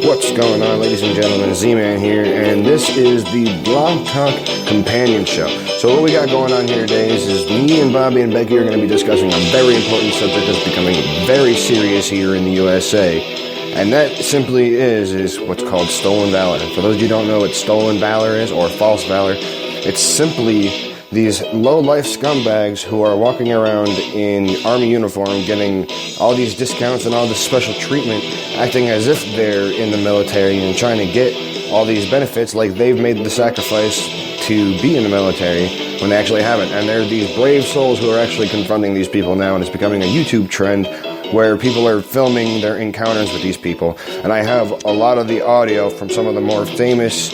What's going on, ladies and gentlemen? Z-Man here, and this is the Blog Talk Companion Show. So what we got going on here today is me and Bobby and Becky are going to be discussing a very important subject that's becoming very serious here in the USA, and that simply is what's called stolen valor. For those of you who don't know what stolen valor is, or false valor, it's simply these low-life scumbags who are walking around in army uniform getting all these discounts and all this special treatment, acting as if they're in the military and trying to get all these benefits like they've made the sacrifice to be in the military when they actually haven't. And there are these brave souls who are actually confronting these people now, and it's becoming a YouTube trend where people are filming their encounters with these people. And I have a lot of the audio from some of the more famous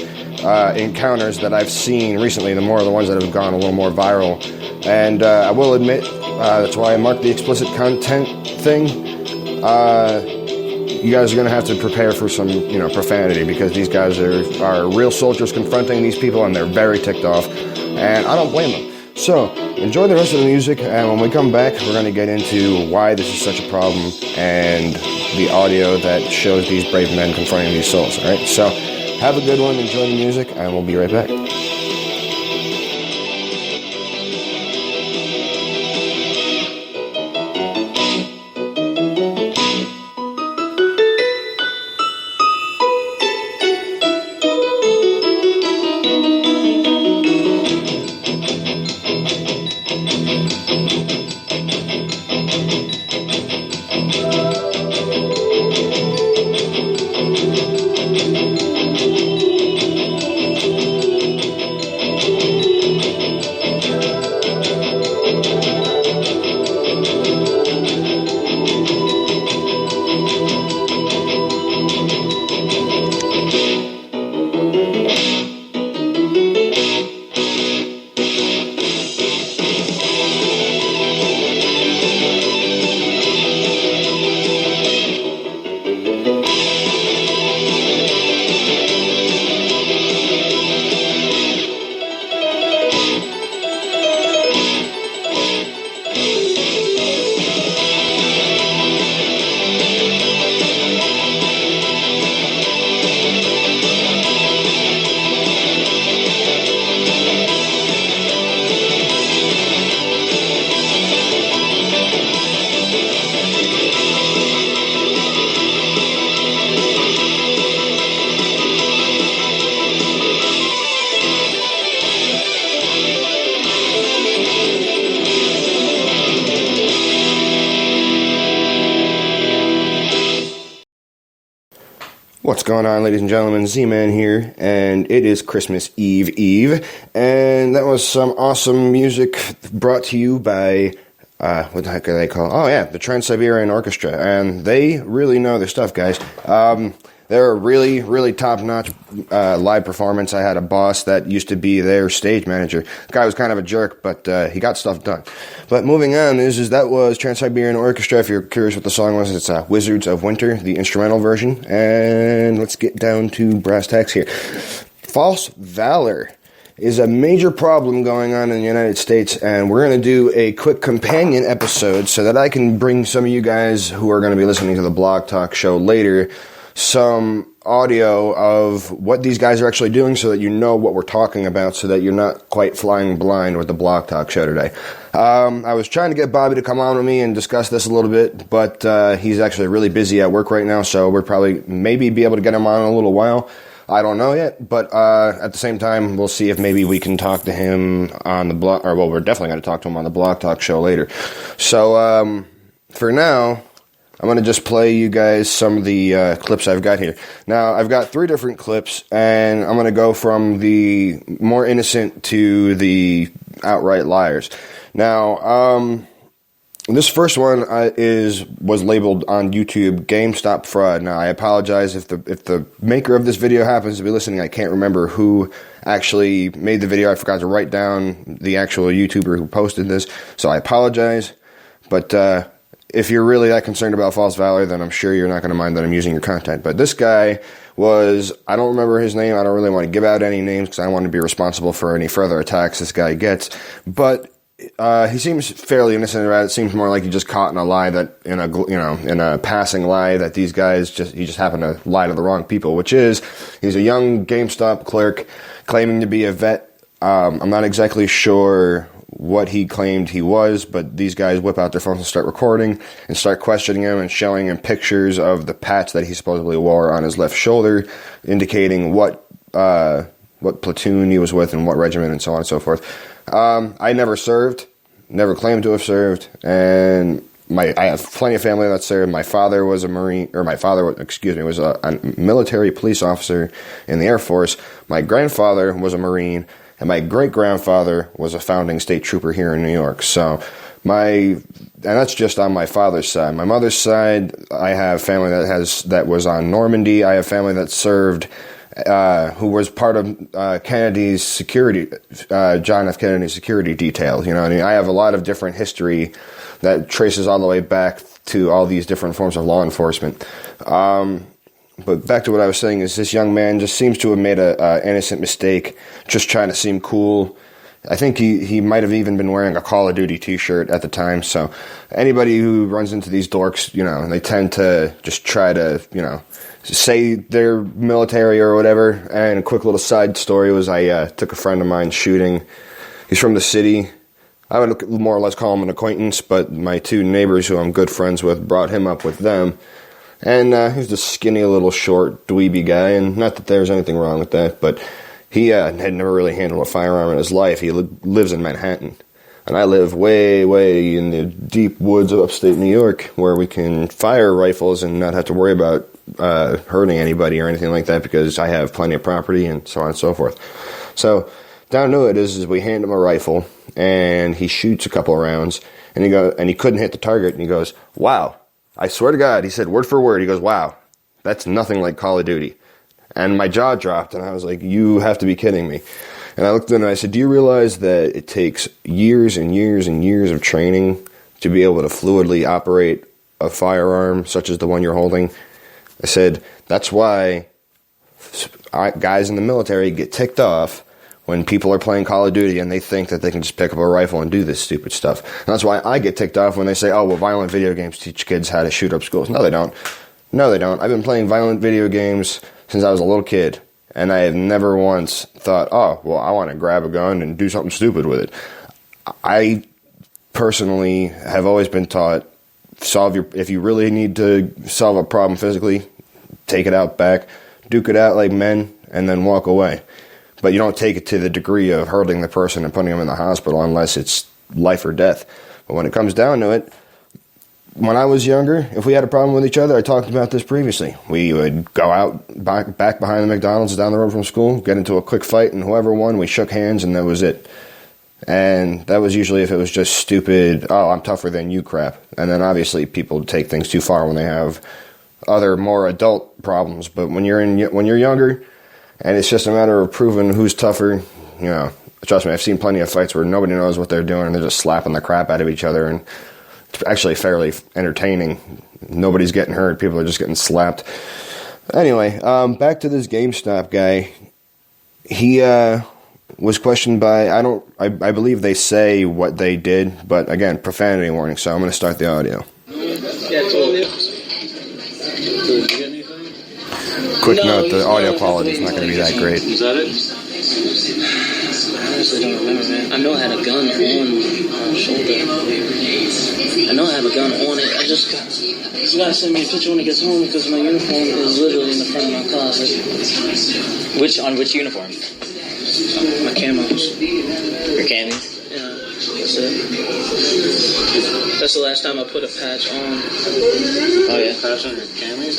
encounters that I've seen recently, the ones that have gone a little more viral. And I will admit, that's why I marked the explicit content thing. You guys are going to have to prepare for some, profanity, because these guys are real soldiers confronting these people, and they're very ticked off. And I don't blame them. So, enjoy the rest of the music, and when we come back, we're going to get into why this is such a problem and the audio that shows these brave men confronting these souls, alright? So, have a good one, enjoy the music, and we'll be right back. What's going on, ladies and gentlemen? Z-Man here, and it is Christmas Eve, and that was some awesome music brought to you by, what the heck are they called? Oh yeah, the Trans-Siberian Orchestra, and they really know their stuff, guys. They're a really, really top-notch live performance. I had a boss that used to be their stage manager. The guy was kind of a jerk, but he got stuff done. But moving on, that was Trans-Siberian Orchestra. If you're curious what the song was, it's Wizards of Winter, the instrumental version. And let's get down to brass tacks here. False valor is a major problem going on in the United States, and we're going to do a quick companion episode so that I can bring some of you guys who are going to be listening to the Blog Talk show later some audio of what these guys are actually doing, so that you know what we're talking about, so that you're not quite flying blind with the Blog Talk show today. I was trying to get Bobby to come on with me and discuss this a little bit, but he's actually really busy at work right now, so we're probably maybe be able to get him on in a little while. I don't know yet, but at the same time, we'll see if maybe we can talk to him on the blog, or well, we're definitely going to talk to him on the Blog Talk show later. So for now, I'm going to just play you guys some of the clips I've got here. Now, I've got 3 different clips, and I'm going to go from the more innocent to the outright liars. Now, this first one was labeled on YouTube GameStop fraud. Now, I apologize if the maker of this video happens to be listening. I can't remember who actually made the video. I forgot to write down the actual YouTuber who posted this, so I apologize. But if you're really that concerned about false valor, then I'm sure you're not going to mind that I'm using your content. But this guy I don't remember his name. I don't really want to give out any names because I don't want to be responsible for any further attacks this guy gets. But he seems fairly innocent about it. It seems more like he just caught in a lie that in a passing lie that these guys he just happened to lie to the wrong people. Which is, he's a young GameStop clerk claiming to be a vet. I'm not exactly sure what he claimed he was, but these guys whip out their phones and start recording and start questioning him and showing him pictures of the patch that he supposedly wore on his left shoulder, indicating what platoon he was with and what regiment and so on and so forth. I never served, never claimed to have served, and I have plenty of family that served. My father was a Marine, or was a military police officer in the Air Force. My grandfather was a Marine, and my great-grandfather was a founding state trooper here in New York. So and that's just on my father's side. My mother's side, I have family that was on Normandy. I have family that served, who was part of Kennedy's security, John F. Kennedy's security detail. You know what I mean? I have a lot of different history that traces all the way back to all these different forms of law enforcement. But back to what I was saying is this young man just seems to have made a innocent mistake, just trying to seem cool. I think he might have even been wearing a Call of Duty t-shirt at the time. So anybody who runs into these dorks, they tend to just try to, say they're military or whatever. And a quick little side story was I took a friend of mine shooting. He's from the city. I would more or less call him an acquaintance, but my two neighbors who I'm good friends with brought him up with them. And he's this skinny little short dweeby guy, and not that there's anything wrong with that, but he had never really handled a firearm in his life. He lives in Manhattan, and I live way, way in the deep woods of upstate New York, where we can fire rifles and not have to worry about hurting anybody or anything like that, because I have plenty of property and so on and so forth. So down to it is we hand him a rifle, and he shoots a couple of rounds, and he couldn't hit the target, and he goes, "Wow. I swear to God," he said word for word, he goes, "Wow, that's nothing like Call of Duty." And my jaw dropped, and I was like, "You have to be kidding me." And I looked at him and I said, "Do you realize that it takes years and years and years of training to be able to fluidly operate a firearm such as the one you're holding?" I said, "That's why guys in the military get ticked off when people are playing Call of Duty and they think that they can just pick up a rifle and do this stupid stuff. And that's why I get ticked off when they say, oh, well, violent video games teach kids how to shoot up schools. No, they don't. No, they don't. I've been playing violent video games since I was a little kid, and I have never once thought, oh, well, I want to grab a gun and do something stupid with it. I personally have always been taught, if you really need to solve a problem physically, take it out back, duke it out like men, and then walk away. But you don't take it to the degree of hurting the person and putting them in the hospital unless it's life or death. But when it comes down to it, when I was younger, if we had a problem with each other, I talked about this previously. We would go out back behind the McDonald's down the road from school, get into a quick fight, and whoever won, we shook hands, and that was it. And that was usually if it was just stupid, oh, I'm tougher than you crap. And then obviously people take things too far when they have other more adult problems. But when you're younger, and it's just a matter of proving who's tougher, trust me, I've seen plenty of fights where nobody knows what they're doing and they're just slapping the crap out of each other, and it's actually fairly entertaining. Nobody's getting hurt, people are just getting slapped. Anyway, back to this GameStop guy. He was questioned by, I believe they say what they did, but again, profanity warning, so I'm going to start the audio. Quick note, the audio quality is not going to be that great. Is that it? I honestly don't remember, man. I know I had a gun on my shoulder. I know I have a gun on it. This guy sent me a picture when he gets home because my uniform is literally in the front of my closet. Which uniform? My camos. Your camis? Yeah, that's it. That's the last time I put a patch on. Oh yeah, patch on your camis?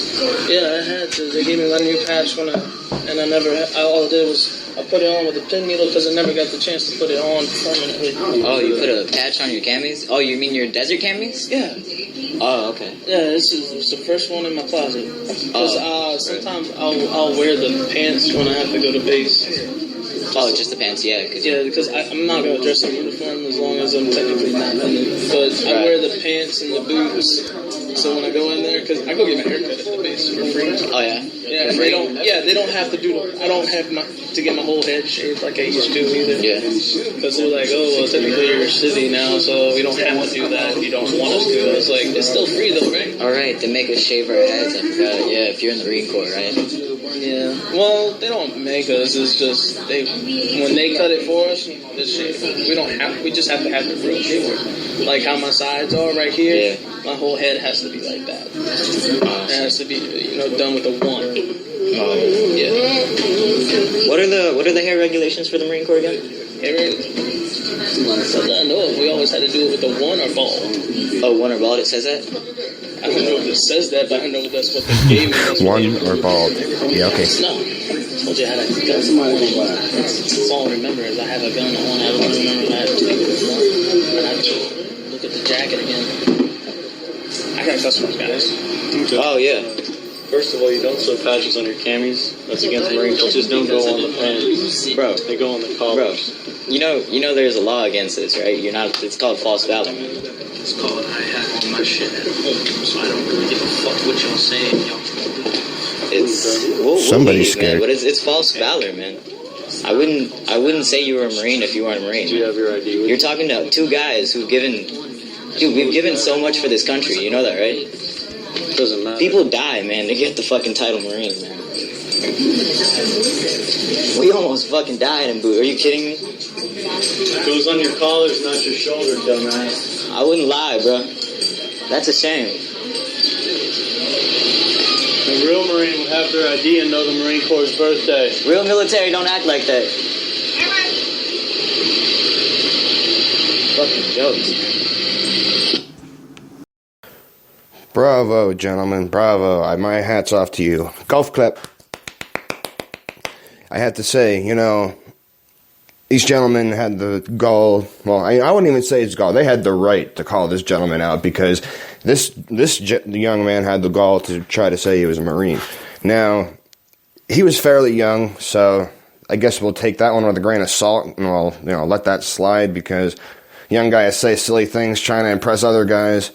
Yeah, I had to. They gave me my new patch all I did was I put it on with a pin needle because I never got the chance to put it on permanently. Oh, you put a patch on your camis? Oh, you mean your desert camis? Yeah. Oh, okay. Yeah, this is the first one in my closet. Because sometimes I'll wear the pants when I have to go to base. Oh, just the pants, yeah. Because I'm not going to dress in uniform as long as I'm technically not in it. But I wear the pants and the boots. So when I go in there, because I go get my haircut at the base for free. Oh, yeah? Yeah, and they don't have to I don't have to get my whole head shaved like I used to either. Yeah. Because they're like, oh, well, technically you're a city now, so we don't have to do that if you don't want us to. It's like, it's still free though, right? All right, they make us shave our heads. I forgot. Yeah, if you're in the Marine Corps, right? Yeah. Well, they don't make us. It's just when they cut it for us, we just have to have the real shaver. Like how my sides are right here. Yeah. My whole head has to be like that. It has to be, done with a 1. Yeah. What are the hair regulations for the Marine Corps again? So I know we always had to do it with a 1 or bald. Oh, 1 or bald. It says that. I don't know if it says that, but I know that's what they gave me. 1 or bald. Yeah. Okay. No. I told you I had a gun. That's all I remember is I have a gun on. I don't remember I had to take it. I have to look at the jacket again. I got customers, guys. Oh, yeah. First of all, you don't sew patches on your camis. That's against Marine cultures. Don't go on the pants. Bro. They go on the collars. Bro, you know there's a law against this, right? It's called false valor, man. It's called I have all my shit at home, so I don't really give a fuck what y'all saying. Somebody's scared. But it's false valor, man. I wouldn't say you were a Marine if you weren't a Marine. Do you have your ID with You're talking to 2 guys who've given... Dude, we've given so much for this country. You know that, right? Doesn't matter. People die, man, to get the fucking title Marine, man. We almost fucking died in boot. Are you kidding me? It goes on your collars, not your shoulder, dumbass. I wouldn't lie, bro. That's a shame. A real Marine would have their ID and know the Marine Corps' birthday. Real military don't act like that. Fucking jokes. Bravo, gentlemen. Bravo. My hat's off to you. Golf clap. I have to say, these gentlemen had the gall. Well, I wouldn't even say it's gall. They had the right to call this gentleman out because the young man had the gall to try to say he was a Marine. Now, he was fairly young, so I guess we'll take that one with a grain of salt and we'll, let that slide because young guys say silly things trying to impress other guys.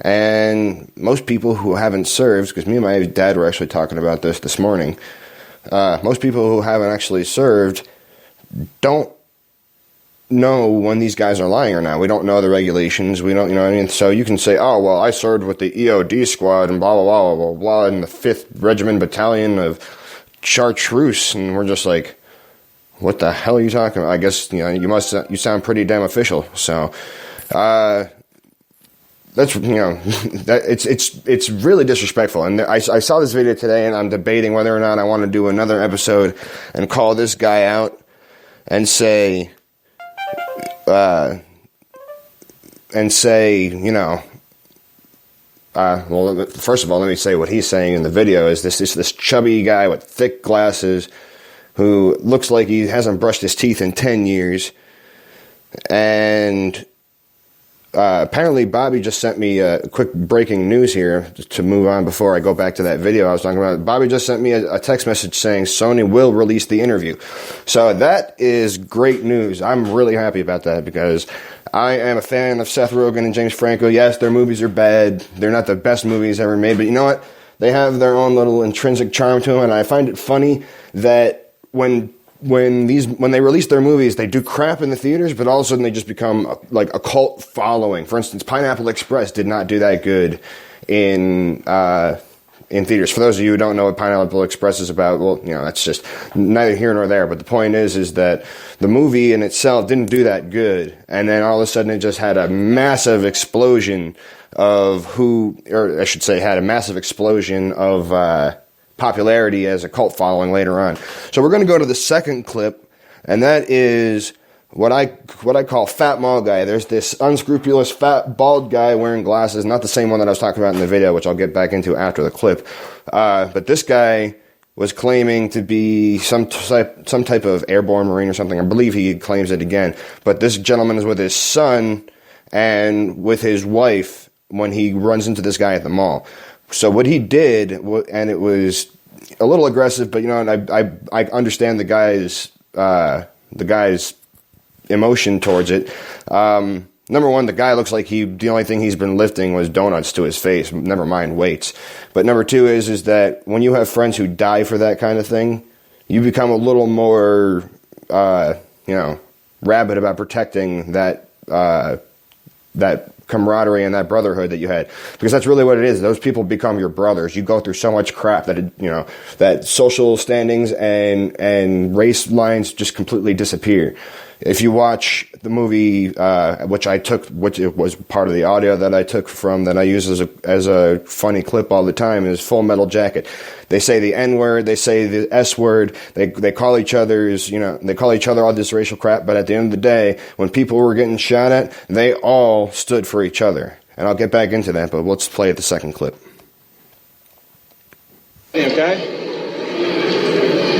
And most people who haven't served, because me and my dad were actually talking about this morning, most people who haven't actually served don't know when these guys are lying or not. We don't know the regulations. We don't, So you can say, oh, well, I served with the EOD squad and blah, blah, blah, blah, blah, in the 5th Regiment Battalion of Chartreuse. And we're just like, what the hell are you talking about? I guess, you sound pretty damn official. So, that's it's really disrespectful, and I saw this video today, and I'm debating whether or not I want to do another episode and call this guy out and say, well, first of all, let me say what he's saying in the video is this chubby guy with thick glasses who looks like he hasn't brushed his teeth in 10 years, and apparently Bobby just sent me a quick breaking news here to move on before I go back to that video I was talking about. Bobby just sent me a text message saying Sony will release the interview. So that is great news. I'm really happy about that because I am a fan of Seth Rogen and James Franco. Yes, their movies are bad. They're not the best movies ever made, but you know what? They have their own little intrinsic charm to them, and I find it funny that when they release their movies, they do crap in the theaters, but all of a sudden they just become like a cult following. For instance, Pineapple Express did not do that good in theaters. For those of you who don't know what Pineapple Express is about, well, that's just neither here nor there. But the point is that the movie in itself didn't do that good, and then all of a sudden it just had a massive explosion of popularity as a cult following later on. So we're going to go to the second clip, and that is what I call Fat Mall Guy. There's this unscrupulous fat bald guy wearing glasses, not the same one that I was talking about in the video, which I'll get back into after the clip. But this guy was claiming to be some type of airborne Marine or something. I believe he claims it again. But this gentleman is with his son and with his wife when he runs into this guy at the mall. So what he did, and it was a little aggressive, but I understand the guy's the guy's emotion towards it. Number one, the guy looks like the only thing he's been lifting was donuts to his face, never mind weights. But number two is that when you have friends who die for that kind of thing, you become a little more, rabid about protecting that camaraderie and that brotherhood that you had, because that's really what it is. Those people become your brothers. You go through so much crap that that social standings and race lines just completely disappear. If you watch the movie, which it was part of the audio that I took from, that I use as a funny clip all the time, is Full Metal Jacket. They say the N word, they say the S word, they call each other all this racial crap, but at the end of the day, when people were getting shot at, they all stood for each other. And I'll get back into that, but let's play the second clip. Hey, okay?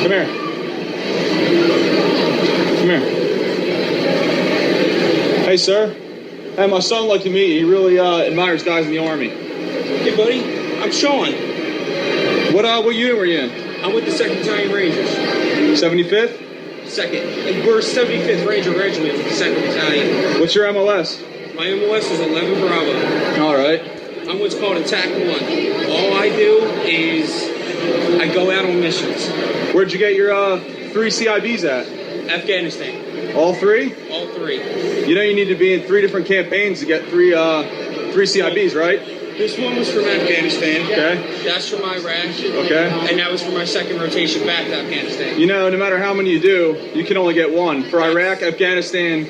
Come here. Come here. Hey, sir. Hey, my son would like to meet you. He really admires guys in the Army. Hey, buddy. I'm Sean. What unit were you in? I'm with the 2nd Battalion Rangers. 75th? 2nd. And we're 75th Ranger Regiment with the 2nd Battalion. What's your MOS? My MOS is 11 Bravo. All right. I'm what's called Attack 1. All I do is I go out on missions. Where'd you get your 3 CIBs at? Afghanistan. All 3? All 3. You know you need to be in 3 different campaigns to get 3 CIBs, right? This one was from Afghanistan. Okay. That's from Iraq. Okay. And that was for my 2nd rotation back to Afghanistan. You know, no matter how many you do, you can only get 1. For Iraq, Afghanistan,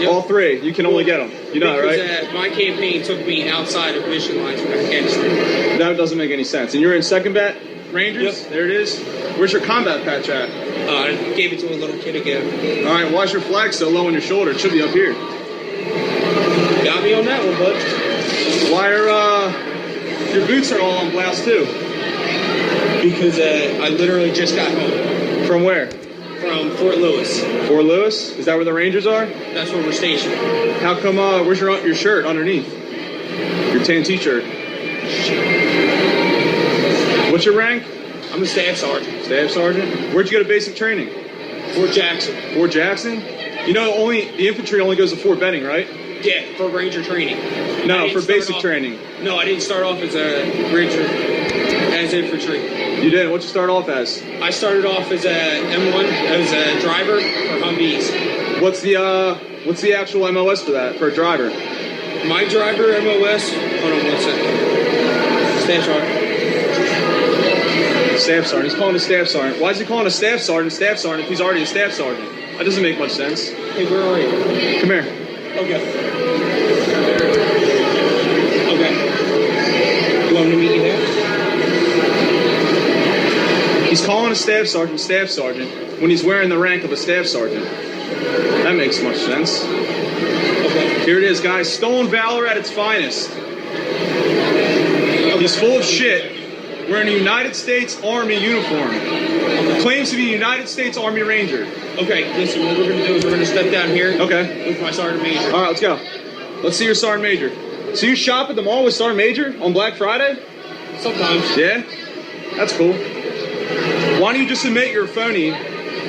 all 3, you can only get them. You know that, right? Because my campaign took me outside of mission lines from Afghanistan. That doesn't make any sense. And you're in 2nd Bat Rangers? Yep. There it is. Where's your combat patch at? I gave it to a little kid again. All right, why's your flag so low on your shoulder? It should be up here. Got me on that one, bud. Why are your boots are all on blast too? Because I literally just got home. From where? From Fort Lewis. Fort Lewis? Is that where the Rangers are? That's where we're stationed. How come, where's your shirt underneath? Your tan t-shirt. What's your rank? I'm a staff sergeant. Staff sergeant? Where'd you go to basic training? Fort Jackson. Fort Jackson? You know, the infantry only goes to Fort Benning, right? Yeah, for Ranger training. No, for basic training. No, I didn't start off as a Ranger, as infantry. You didn't? What'd you start off as? I started off as a M1, as a driver for Humvees. What's the actual MOS for that, for a driver? My driver MOS, hold on 1 second. Staff sergeant. Staff sergeant. He's calling a staff sergeant. Why is he calling a staff sergeant if he's already a staff sergeant? That doesn't make much sense. Hey, where are you? Come here. Okay. Okay. You want me to meet you there? He's calling a staff sergeant when he's wearing the rank of a staff sergeant. That makes much sense. Okay. Here it is, guys. Stolen valor at its finest. He's full of shit. Wearing a United States Army uniform. Claims to be a United States Army Ranger. Okay, listen, what we're going to do is we're going to step down here. Okay. With my Sergeant Major. All right, let's go. Let's see your Sergeant Major. So you shop at the mall with Sergeant Major on Black Friday? Sometimes. Yeah? That's cool. Why don't you just admit you're a phony?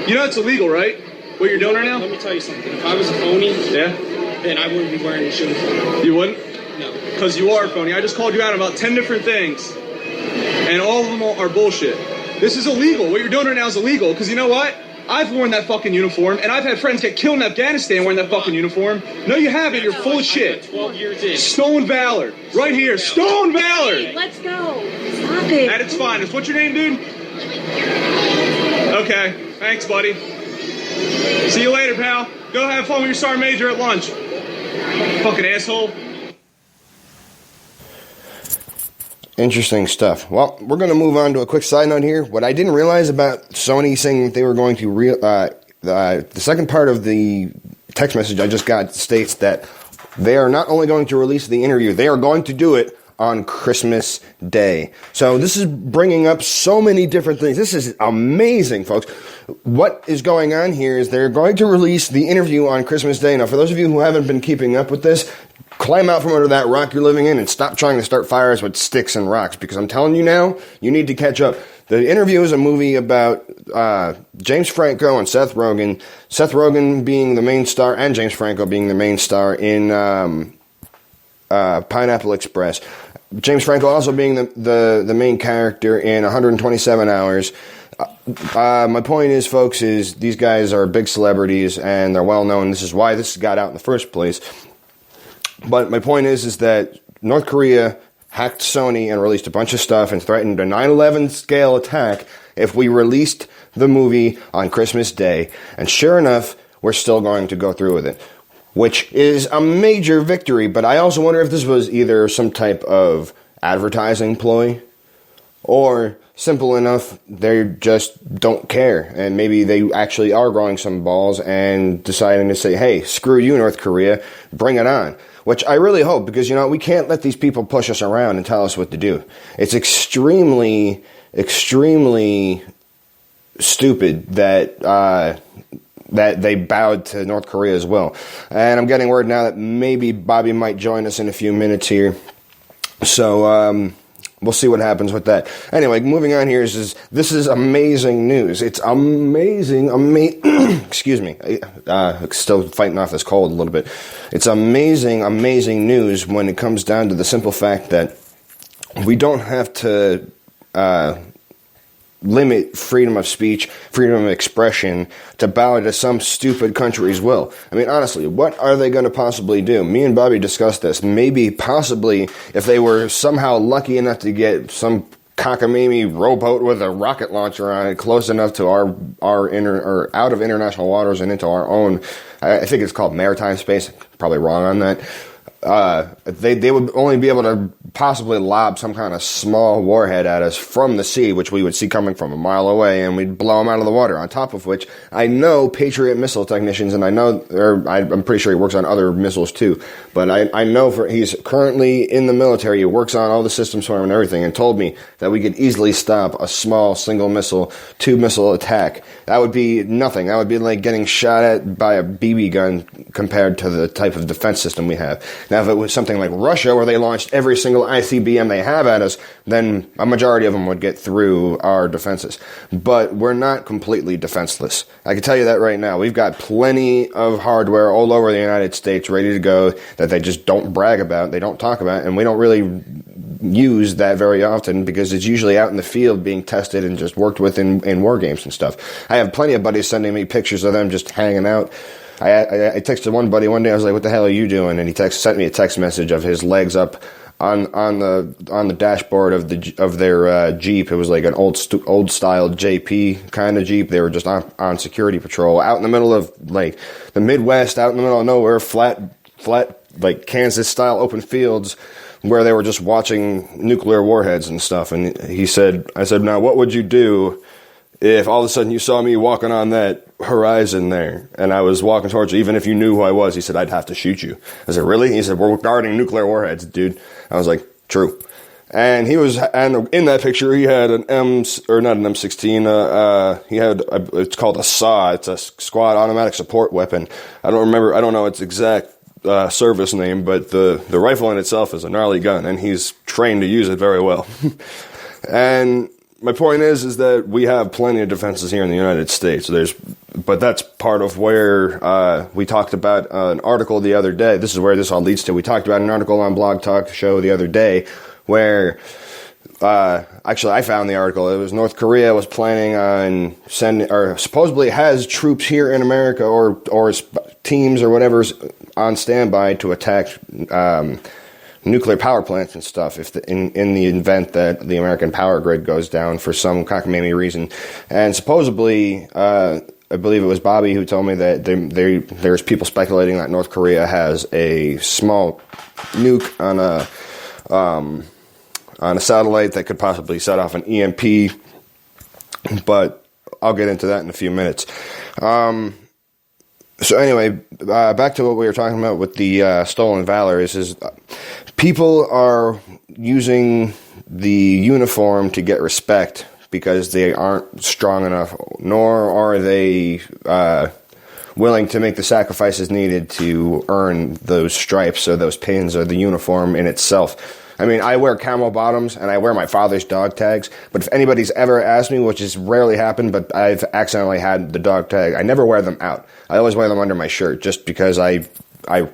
You know it's illegal, right? What you're doing right now? Let me tell you something. If I was a phony, yeah, then I wouldn't be wearing this uniform. You wouldn't? No. Because you are a phony. I just called you out on about 10 different things, and all of them are bullshit. This is illegal. What you're doing right now is illegal, because you know what? I've worn that fucking uniform, and I've had friends get killed in Afghanistan wearing that fucking uniform. No, you haven't. You're full of shit. 12 years in. Stolen valor. Right here. Stolen valor. Let's go. Stop it. At its finest. What's your name, dude? Okay. Thanks, buddy. See you later, pal. Go have fun with your Sergeant Major at lunch. Fucking asshole. Interesting stuff. Well, we're going to move on to a quick side note here. What I didn't realize about Sony saying that they were going to the second part of the text message I just got states that they are not only going to release the interview, they are going to do it on Christmas Day. So this is bringing up so many different things. This is amazing, folks. What is going on here is they're going to release the interview on Christmas Day. Now, for those of you who haven't been keeping up with this, climb out from under that rock you're living in and stop trying to start fires with sticks and rocks, because I'm telling you now, you need to catch up. The Interview is a movie about James Franco and Seth Rogen. Seth Rogen being the main star, and James Franco being the main star in Pineapple Express. James Franco also being the main character in 127 Hours. My point is, folks, is these guys are big celebrities and they're well known. This is why this got out in the first place. But my point is that North Korea hacked Sony and released a bunch of stuff and threatened a 9/11 scale attack if we released the movie on Christmas Day. And sure enough, we're still going to go through with it, which is a major victory. But I also wonder if this was either some type of advertising ploy or simple enough they just don't care, and maybe they actually are growing some balls and deciding to say, hey, screw you, North Korea, bring it on. Which I really hope, because, you know, we can't let these people push us around and tell us what to do. It's extremely, extremely stupid that that they bowed to North Korea as well. And I'm getting word now that maybe Bobby might join us in a few minutes here. So, we'll see what happens with that. Anyway, moving on here is this is amazing news. It's amazing, excuse me, still fighting off this cold a little bit. It's amazing, amazing news when it comes down to the simple fact that we don't have to limit freedom of speech, freedom of expression to bow to some stupid country's will. I mean, honestly, what are they going to possibly do? Me and Bobby discussed this. Maybe, possibly, if they were somehow lucky enough to get some cockamamie rowboat with a rocket launcher on it close enough to our out of international waters and into our own, I think it's called maritime space. Probably wrong on that. They would only be able to possibly lob some kind of small warhead at us from the sea, which we would see coming from a mile away, and we'd blow them out of the water. On top of which, I know Patriot missile technicians, and I'm pretty sure he works on other missiles too, but I know he's currently in the military. He works on all the systems for him and everything, and told me that we could easily stop a small single missile, 2-missile attack. That would be nothing. That would be like getting shot at by a BB gun compared to the type of defense system we have. Now, if it was something like Russia, where they launched every single ICBM they have at us, then a majority of them would get through our defenses. But we're not completely defenseless. I can tell you that right now. We've got plenty of hardware all over the United States ready to go that they just don't brag about, they don't talk about, and we don't really use that very often because it's usually out in the field being tested and just worked with in war games and stuff. I have plenty of buddies sending me pictures of them just hanging out. I texted one buddy one day. I was like, "What the hell are you doing?" And he sent me a text message of his legs up on the dashboard of their Jeep. It was like an old style JP kind of Jeep. They were just on security patrol out in the middle of like the Midwest, out in the middle of nowhere, flat like Kansas style open fields, where they were just watching nuclear warheads and stuff. And I said, "Now what would you do if all of a sudden you saw me walking on that horizon there, and I was walking towards you, even if you knew who I was?" He said, "I'd have to shoot you." I said, "Really?" He said, "We're guarding nuclear warheads, dude." I was like, "True." And in that picture, he had not an M16, he had, it's called a SAW. It's a squad automatic support weapon. I don't know its exact service name, but the rifle in itself is a gnarly gun, and he's trained to use it very well. And my point is that we have plenty of defenses here in the United States. But that's part of where we talked about an article the other day. This is where this all leads to. We talked about an article on Blog Talk Show the other day where, actually I found the article. It was North Korea was planning on sending, or supposedly has troops here in America or teams or whatever's on standby to attack nuclear power plants and stuff in the event that the American power grid goes down for some cockamamie reason. And supposedly, I believe it was Bobby who told me that there's people speculating that North Korea has a small nuke on a satellite that could possibly set off an EMP, but I'll get into that in a few minutes. So anyway, back to what we were talking about with the stolen valor is people are using the uniform to get respect because they aren't strong enough, nor are they willing to make the sacrifices needed to earn those stripes or those pins or the uniform in itself. I mean, I wear camo bottoms and I wear my father's dog tags, but if anybody's ever asked me, which has rarely happened, but I've accidentally had the dog tag, I never wear them out. I always wear them under my shirt just because I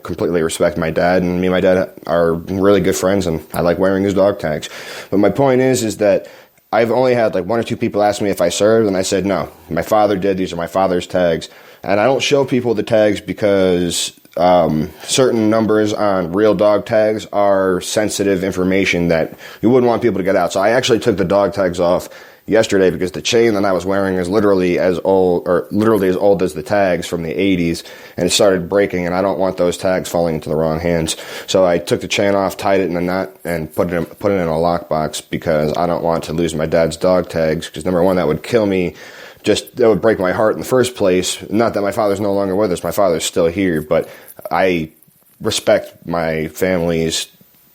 completely respect my dad, and me and my dad are really good friends, and I like wearing his dog tags. But my point is that I've only had like 1 or 2 people ask me if I served, and I said no. My father did. These are my father's tags. And I don't show people the tags because certain numbers on real dog tags are sensitive information that you wouldn't want people to get out. So I actually took the dog tags off yesterday because the chain that I was wearing is literally as old as the tags from the 80s, and it started breaking, and I don't want those tags falling into the wrong hands. So I took the chain off, tied it in a knot, and put it in a lockbox because I don't want to lose my dad's dog tags, because number one, that would kill me. That would break my heart in the first place. Not that my father's no longer with us. My father's still here, but I respect my family's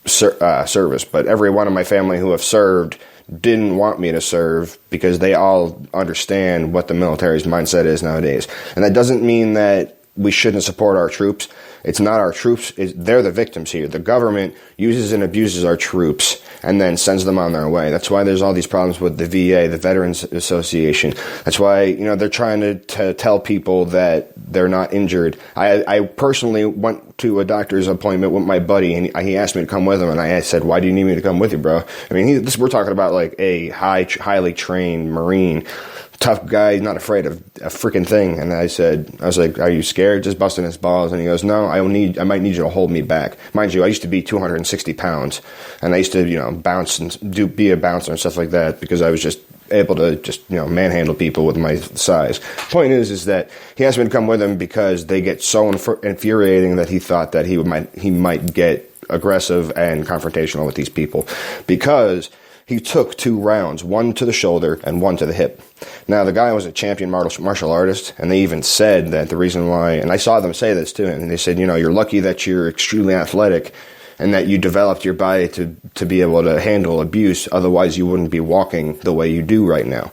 service. But every one of my family who have served didn't want me to serve because they all understand what the military's mindset is nowadays. And that doesn't mean that we shouldn't support our troops. It's not our troops. They're the victims here. The government uses and abuses our troops and then sends them on their way. That's why there's all these problems with the VA, the Veterans Association. That's why, they're trying to tell people that they're not injured. I personally went to a doctor's appointment with my buddy, and he asked me to come with him, and I said, why do you need me to come with you, bro? I mean, we're talking about like a highly trained Marine. Tough guy, not afraid of a freaking thing. And I was like, are you scared? Just busting his balls. And he goes, no, I might need you to hold me back. Mind you, I used to be 260 pounds, and I used to, bounce and be a bouncer and stuff like that because I was just able to manhandle people with my size. Point is that he asked me to come with him because they get so infuriating that he thought that he might get aggressive and confrontational with these people because he took 2 rounds, 1 to the shoulder and 1 to the hip. Now, the guy was a champion martial artist, and they even said that the reason why, and I saw them say this too, and they said, you're lucky that you're extremely athletic and that you developed your body to be able to handle abuse. Otherwise, you wouldn't be walking the way you do right now.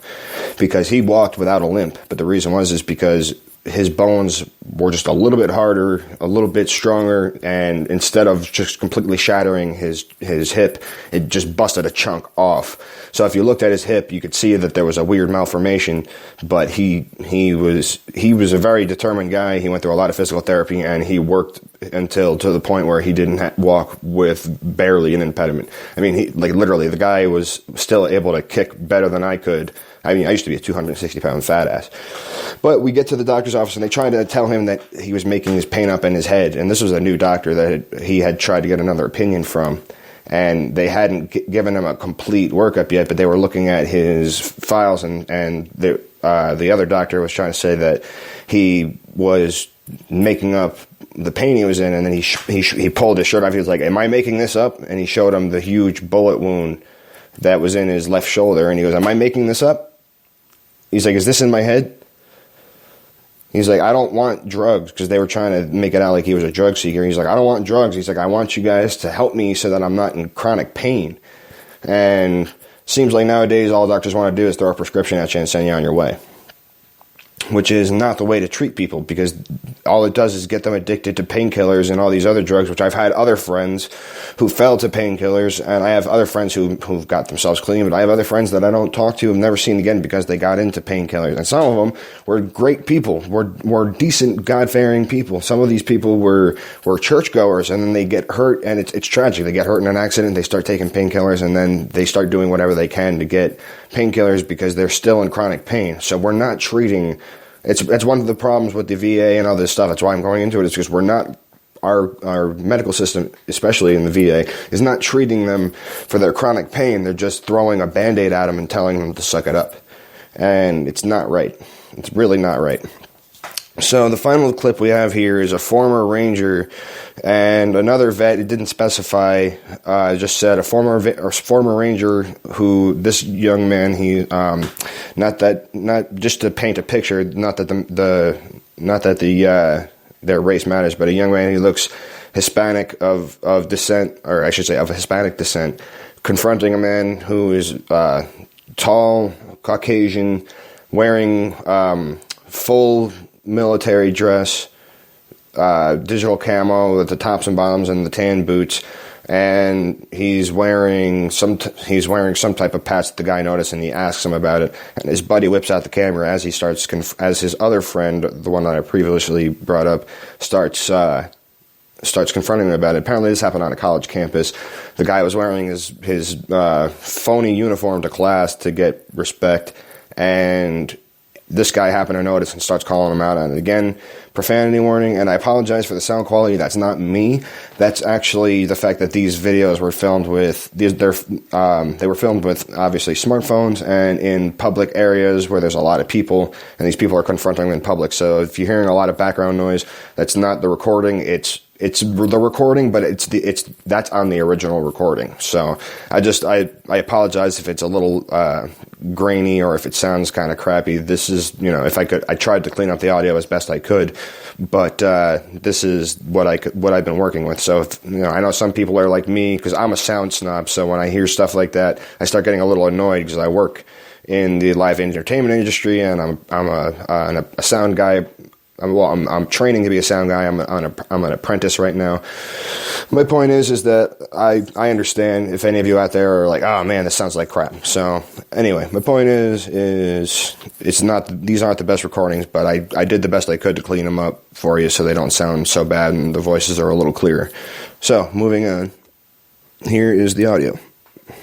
Because he walked without a limp. But the reason is because his bones were just a little bit harder, a little bit stronger, and instead of just completely shattering his hip, it just busted a chunk off. So if you looked at his hip, you could see that there was a weird malformation, but he was a very determined guy. He went through a lot of physical therapy, and he worked to the point where he didn't walk with barely an impediment. I mean, literally, the guy was still able to kick better than I could. I mean, I used to be a 260-pound fat ass. But we get to the doctor's office, and they try to tell him that he was making his pain up in his head. And this was a new doctor that he had tried to get another opinion from. And they hadn't given him a complete workup yet, but they were looking at his files, and the other doctor was trying to say that he was making up the pain he was in, and then he pulled his shirt off. He was like, am I making this up? And he showed him the huge bullet wound that was in his left shoulder, and he goes, am I making this up? He's like, is this in my head? He's like, I don't want drugs, because they were trying to make it out like he was a drug seeker. He's like, I don't want drugs. He's like, I want you guys to help me so that I'm not in chronic pain. And seems like nowadays all doctors want to do is throw a prescription at you and send you on your way, which is not the way to treat people, because all it does is get them addicted to painkillers and all these other drugs, which I've had other friends who fell to painkillers, and I have other friends who've got themselves clean, but I have other friends that I don't talk to, have never seen again because they got into painkillers. And some of them were great people, were decent, God-fearing people. Some of these people were churchgoers, and then they get hurt, and it's tragic. They get hurt in an accident, they start taking painkillers, and then they start doing whatever they can to get painkillers because they're still in chronic pain. So we're not treating... It's one of the problems with the VA and all this stuff. That's why I'm going into it. It's because we're not, our medical system, especially in the VA, is not treating them for their chronic pain. They're just throwing a Band-Aid at them and telling them to suck it up. And it's not right. It's really not right. So the final clip we have here is a former Ranger and another vet. It didn't specify. Just said a former Ranger who, this young man, he not just to paint a picture. Not that their race matters, but a young man who looks Hispanic of descent, or I should say of Hispanic descent, confronting a man who is tall, Caucasian, wearing full military dress, digital camo with the tops and bottoms and the tan boots, and he's wearing some type of patch that the guy noticed, and he asks him about it, and his buddy whips out the camera as he starts as his other friend, the one that I previously brought up, starts confronting him about it. Apparently this happened on a college campus. The guy was wearing his phony uniform to class to get respect, and this guy happened to notice and starts calling him out on it. Again, profanity warning, and I apologize for the sound quality. That's not me. That's actually the fact that these videos were filmed with they were filmed with obviously smartphones and in public areas where there's a lot of people, and these people are confronting them in public. So if you're hearing a lot of background noise, that's not the recording. It's the recording, but that's on the original recording. So I apologize if it's a little grainy or if it sounds kind of crappy. This is, I tried to clean up the audio as best I could, but this is what I've been working with. So I know some people are like me, because I'm a sound snob. So when I hear stuff like that, I start getting a little annoyed, because I work in the live entertainment industry, and I'm a sound guy. I'm training to be a sound guy. I'm an apprentice right now. My point is that I understand if any of you out there are like, oh man, this sounds like crap. So anyway, my point is these aren't the best recordings, but I did the best I could to clean them up for you so they don't sound so bad and the voices are a little clearer. So moving on, here is the audio.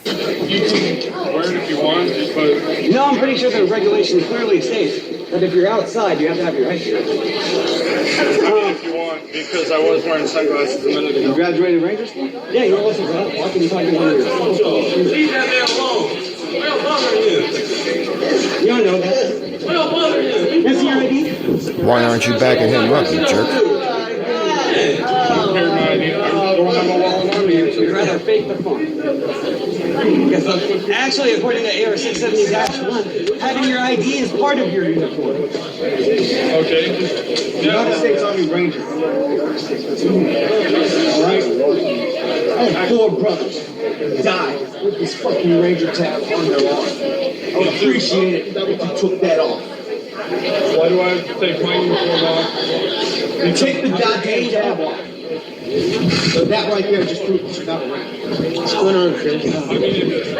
If you want, but No, I'm pretty sure the regulation clearly states that if you're outside, you have to have your headgear. if you want, because I was wearing sunglasses a minute You ago. graduated Ranger School? Yeah, you know what's about? Why can you talk to one of your Leave that man alone. We'll bother you. You don't know that. We'll bother you. That's your ID? Why aren't you backing him up, you jerk? Compare my ID. I don't have a wallet on me. You'd rather fake the fun. Actually, according to AR 670-1, having your ID is part of your uniform. Okay. United States Army Ranger. Alright? I have 4 brothers died with this fucking Ranger tab on their arm. I would appreciate it if you took that off. Why do I have to take my uniform off? You take the goddamn tab off. So that right there just proves that you're not a Ranger. What's going on, Chris? I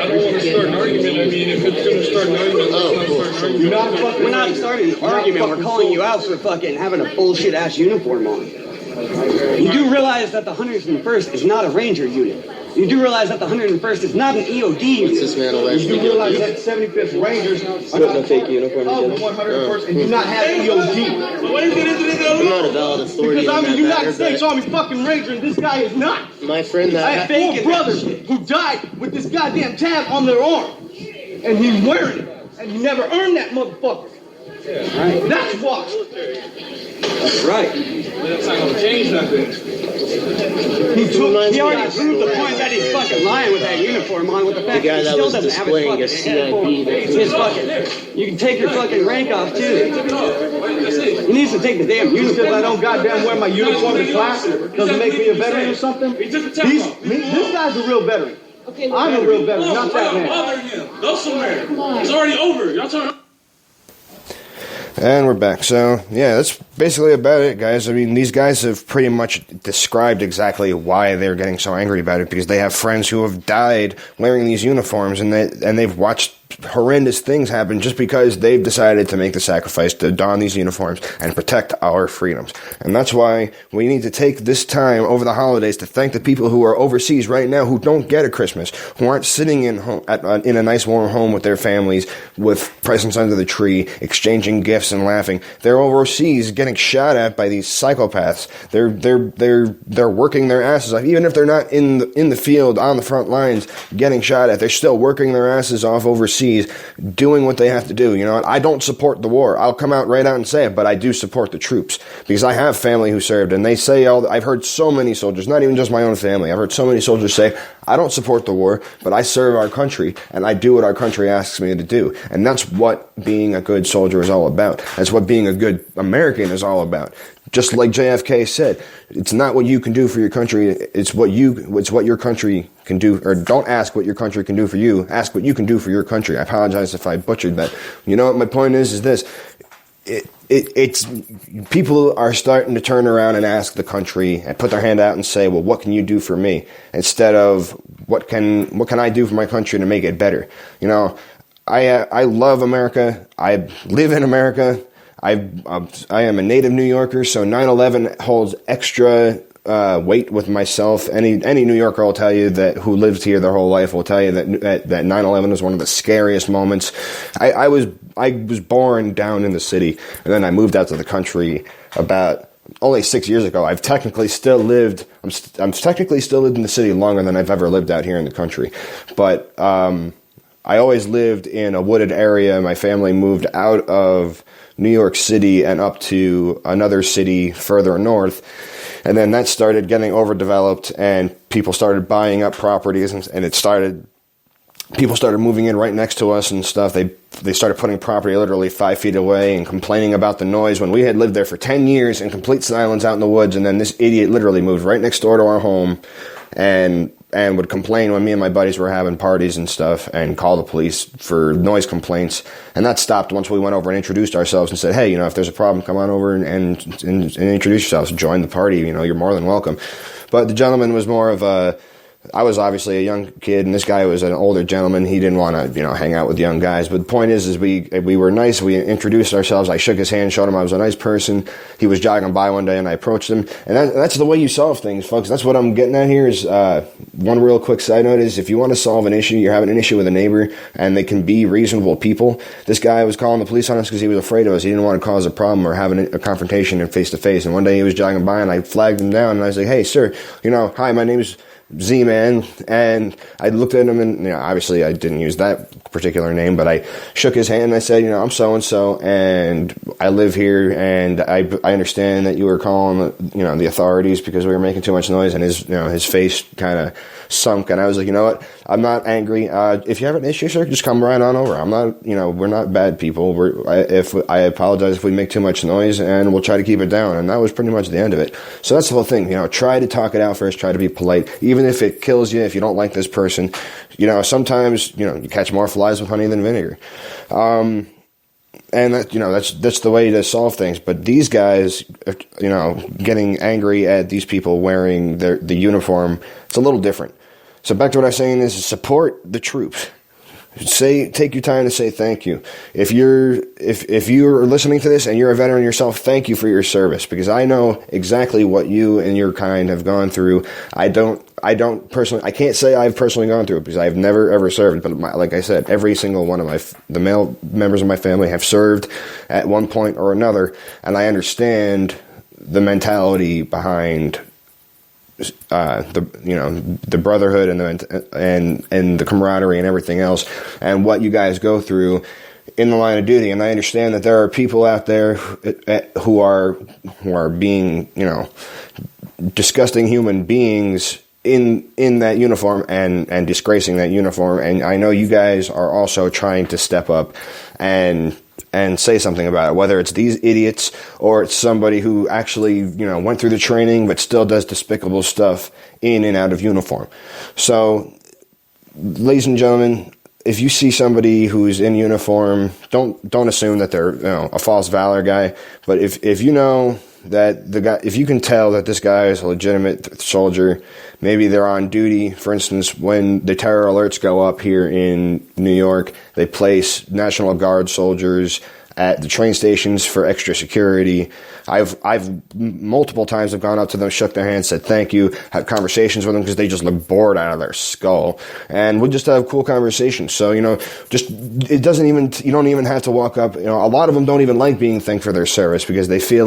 don't want to start an argument. If it's going to start an argument, let's not start an argument. We're not starting an argument. We're calling you out for fucking having a bullshit ass uniform on. You do realize that the 101st is not a Ranger unit. You do realize that the 101st is not an EOD unit. This man alleged You do realize that 75th Rangers are not a fake uniform of the 101st and do not have EOD. I'm not a valid authority Because I'm on a that United matter, States but Army fucking Ranger and this guy is not. my friend I have that 4 brothers who died with this goddamn tab on their arm. And he's wearing it. And he never earned that motherfucker. Right. That's why. That's right. That's not going to change nothing. He already proved the point that he's fucking lying with that uniform on, with the fact The guy that he that still was doesn't have his displaying fucking a headphone. CID His fucking, you can take your fucking rank off too. He needs to take the damn uniform. Because I don't goddamn wear my uniform in class doesn't make me a veteran or something. This guy's a real veteran. I'm a real veteran, not that man. Bother him. Go somewhere. It's already over. Y'all turn. And we're back. So, yeah, that's basically about it, guys. I mean, these guys have pretty much described exactly why they're getting so angry about it, because they have friends who have died wearing these uniforms, and they've watched horrendous things happen just because they've decided to make the sacrifice to don these uniforms and protect our freedoms. And that's why we need to take this time over the holidays to thank the people who are overseas right now who don't get a Christmas, who aren't sitting in a nice warm home with their families with presents under the tree, exchanging gifts and laughing. They're overseas getting shot at by these psychopaths. They're working their asses off, even if they're not in the field on the front lines getting shot at. They're still working their asses off overseas, doing what they have to do. You know what? I don't support the war. I'll come out right out and say it, but I do support the troops because I have family who served, and they say I've heard so many soldiers, not even just my own family, I've heard so many soldiers say, I don't support the war, but I serve our country, and I do what our country asks me to do. And that's what being a good soldier is all about. That's what being a good American is all about. Just like JFK said, it's not what you can do for your country, it's what your country can do. Or don't ask what your country can do for you, ask what you can do for your country. I apologize if I butchered that. You know what my point is this. it's people are starting to turn around and ask the country and put their hand out and say, well, what can you do for me? Instead of what can I do for my country to make it better? You know, I love America. I live in America. I am a native New Yorker, so 9/11 holds extra weight with myself. Any New Yorker will tell you that who lived here their whole life will tell you that 9/11 was one of the scariest moments. I was born down in the city, and then I moved out to the country about only 6 years ago. I've technically still lived. I'm technically still lived in the city longer than I've ever lived out here in the country, but I always lived in a wooded area. My family moved out of New York City and up to another city further north. And then that started getting overdeveloped, and people started buying up properties, and people started moving in right next to us and stuff. They started putting property literally 5 feet away and complaining about the noise when we had lived there for 10 years in complete silence out in the woods. And then this idiot literally moved right next door to our home and would complain when me and my buddies were having parties and stuff and call the police for noise complaints. And that stopped once we went over and introduced ourselves and said, hey, you know, if there's a problem, come on over and introduce yourselves, join the party, you know, you're more than welcome. But the gentleman was more of I was obviously a young kid, and this guy was an older gentleman. He didn't want to, you know, hang out with young guys. But the point is we were nice. We introduced ourselves. I shook his hand, showed him I was a nice person. He was jogging by one day, and I approached him. And that's the way you solve things, folks. That's what I'm getting at here is one real quick side note is if you want to solve an issue, you're having an issue with a neighbor, and they can be reasonable people. This guy was calling the police on us because he was afraid of us. He didn't want to cause a problem or have a confrontation and face-to-face. And one day he was jogging by, and I flagged him down, and I was like, hey, sir, you know, hi, my name is Z-Man, and I looked at him, and, you know, obviously I didn't use that particular name, but I shook his hand and I said, you know, I'm so-and-so, and I live here, and I understand that you were calling, you know, the authorities because we were making too much noise. And his face kind of sunk, and I was like, you know what, I'm not angry. If you have an issue, sir, just come right on over. I'm not, you know, we're not bad people. I apologize if we make too much noise, and we'll try to keep it down. And that was pretty much the end of it. So that's the whole thing, you know, try to talk it out first, try to be polite, even if it kills you, if you don't like this person. You know, sometimes, you know, you catch more flies with honey than vinegar. And that, you know, that's the way to solve things. But these guys, you know, getting angry at these people wearing the uniform, it's a little different. So back to what I was saying is support the troops. Take your time to say thank you. If you're listening to this and you're a veteran yourself, thank you for your service, because I know exactly what you and your kind have gone through. I don't personally, I can't say I've personally gone through it because I've never ever served, but like I said, every single one of the male members of my family have served at one point or another, and I understand the mentality behind the brotherhood and the camaraderie and everything else, and what you guys go through in the line of duty. And I understand that there are people out there who are being, you know, disgusting human beings in that uniform and disgracing that uniform. And I know you guys are also trying to step up and say something about it, whether it's these idiots or it's somebody who actually, you know, went through the training but still does despicable stuff in and out of uniform. So, ladies and gentlemen, if you see somebody who's in uniform, don't assume that they're, you know, a false valor guy. But if you know that the guy, if you can tell that this guy is a legitimate soldier, maybe they're on duty. For instance, when the terror alerts go up here in New York, they place National Guard soldiers at the train stations for extra security. I've multiple times have gone up to them, shook their hands, said thank you, had conversations with them because they just look bored out of their skull, and we'll just have cool conversations. So, you know, you don't even have to walk up. You know, a lot of them don't even like being thanked for their service because they feel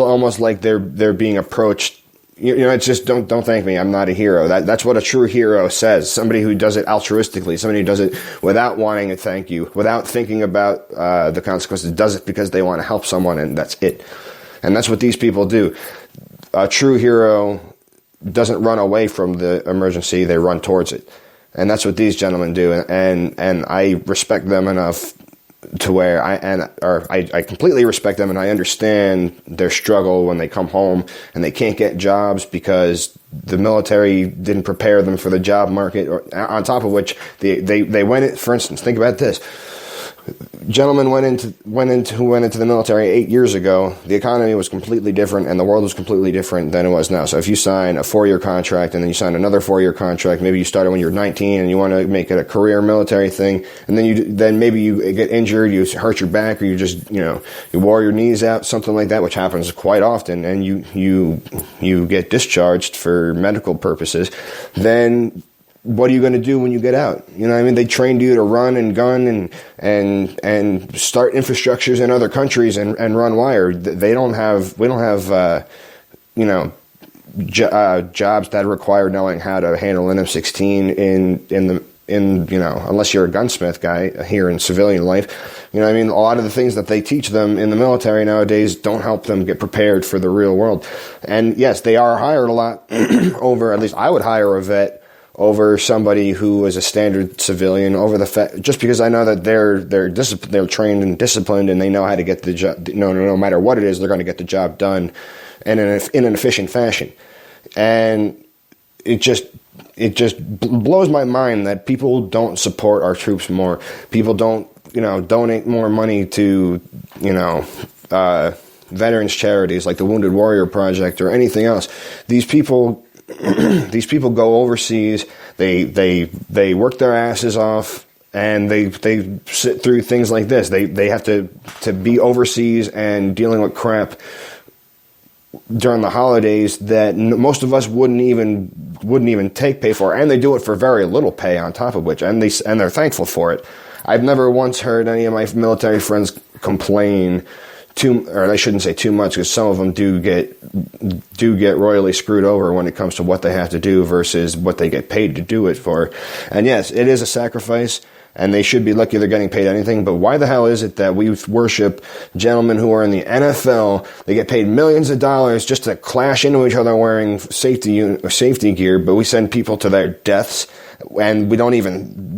almost like they're being approached. You know, it's just don't thank me. I'm not a hero. That's what a true hero says. Somebody who does it altruistically, somebody who does it without wanting to thank you, without thinking about the consequences, does it because they want to help someone, and that's it. And that's what these people do. A true hero doesn't run away from the emergency; they run towards it, and that's what these gentlemen do. And I respect them enough to where I completely respect them, and I understand their struggle when they come home and they can't get jobs because the military didn't prepare them for the job market. Or on top of which they went. For instance, think about this. Gentlemen went into the military 8 years ago. The economy was completely different, and the world was completely different than it was now. So if you sign a 4-year contract, and then you sign another 4-year contract, maybe you started when you're 19, and you want to make it a career military thing, and then maybe you get injured, you hurt your back, or you just you wore your knees out, something like that, which happens quite often, and you get discharged for medical purposes. Then what are you going to do when you get out? You know what I mean? They trained you to run and gun and start infrastructures in other countries and run wire. We don't have jobs that require knowing how to handle an M16 unless you're a gunsmith guy here in civilian life. You know what I mean? A lot of the things that they teach them in the military nowadays don't help them get prepared for the real world. And yes, they are hired a lot over, at least I would hire a vet over somebody who is a standard civilian, over the fact, just because I know that they're trained and disciplined, and they know how to get the job. No matter what it is, they're going to get the job done in an efficient fashion. And it just blows my mind that people don't support our troops more. People don't donate more money to veterans charities like the Wounded Warrior Project or anything else. These people go overseas. They work their asses off, and they sit through things like this. They have to be overseas and dealing with crap during the holidays that most of us wouldn't even take pay for, and they do it for very little pay on top of which, and they're thankful for it. I've never once heard any of my military friends complain or I shouldn't say too much, because some of them do get royally screwed over when it comes to what they have to do versus what they get paid to do it for. And yes, it is a sacrifice, and they should be lucky they're getting paid anything. But why the hell is it that we worship gentlemen who are in the NFL? They get paid millions of dollars just to clash into each other wearing safety gear, but we send people to their deaths, and we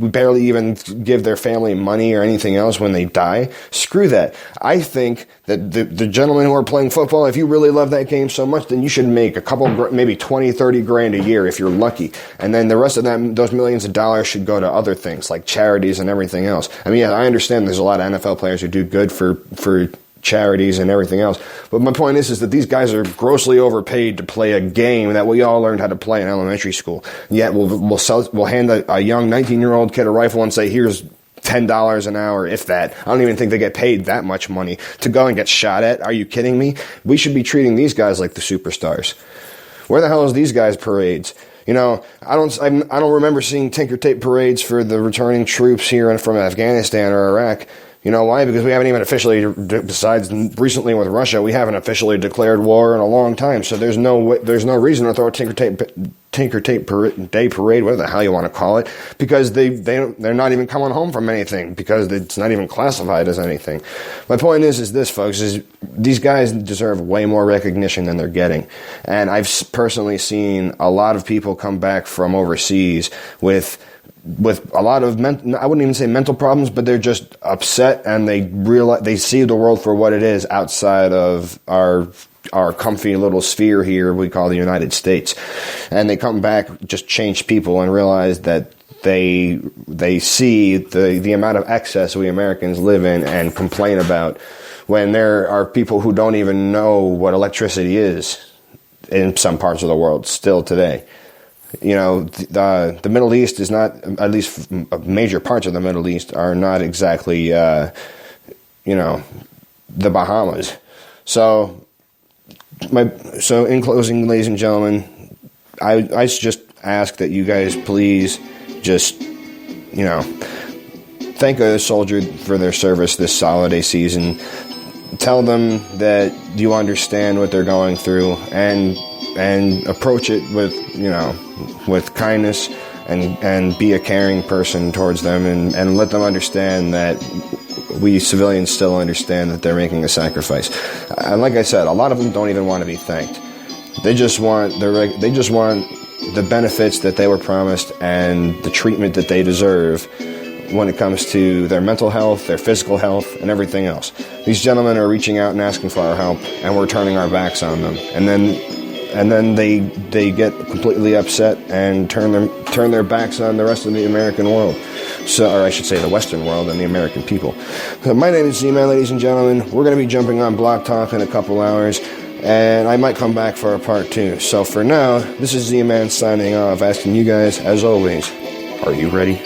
barely even give their family money or anything else when they die. Screw that. I think that the gentlemen who are playing football, if you really love that game so much, then you should make a couple, maybe 20, 30 grand a year if you're lucky. And then the rest of those millions of dollars should go to other things like charities and everything else. I mean, yeah, I understand there's a lot of NFL players who do good for charities and everything else. But my point is that these guys are grossly overpaid to play a game that we all learned how to play in elementary school. Yet we'll hand a young 19-year-old kid a rifle and say, here's $10 an hour, if that. I don't even think they get paid that much money to go and get shot at. Are you kidding me? We should be treating these guys like the superstars. Where the hell is these guys' parades? I don't remember seeing Tinker Tape parades for the returning troops here from Afghanistan or Iraq. You know why? Because we haven't even officially, besides recently with Russia, we haven't officially declared war in a long time. So there's no reason to throw a Tinker Tape Day parade, whatever the hell you want to call it, because they're not even coming home from anything, because it's not even classified as anything. My point is this, folks, is these guys deserve way more recognition than they're getting. And I've personally seen a lot of people come back from overseas with a lot of I wouldn't even say mental problems, but they're just upset, and they see the world for what it is outside of our comfy little sphere here we call the United States. And they come back just changed people and realize that they see the amount of excess we Americans live in and complain about, when there are people who don't even know what electricity is in some parts of the world still today. The Middle East is not, at least major parts of the Middle East are not exactly, the Bahamas. So in closing, ladies and gentlemen, I just ask that you guys please just, thank a soldier for their service this holiday season. Tell them that you understand what they're going through, and approach it with kindness, and be a caring person towards them, and let them understand that we civilians still understand that they're making a sacrifice. And like I said, a lot of them don't even want to be thanked. They just want the benefits that they were promised and the treatment that they deserve when it comes to their mental health, their physical health, and everything else. These gentlemen are reaching out and asking for our help, and we're turning our backs on them. And then they get completely upset and turn their backs on the rest of the American world. So, or I should say the Western world and the American people. So my name is Z-Man, ladies and gentlemen. We're going to be jumping on Block Talk in a couple hours, and I might come back for a part 2. So for now, this is Z-Man signing off, asking you guys, as always, are you ready?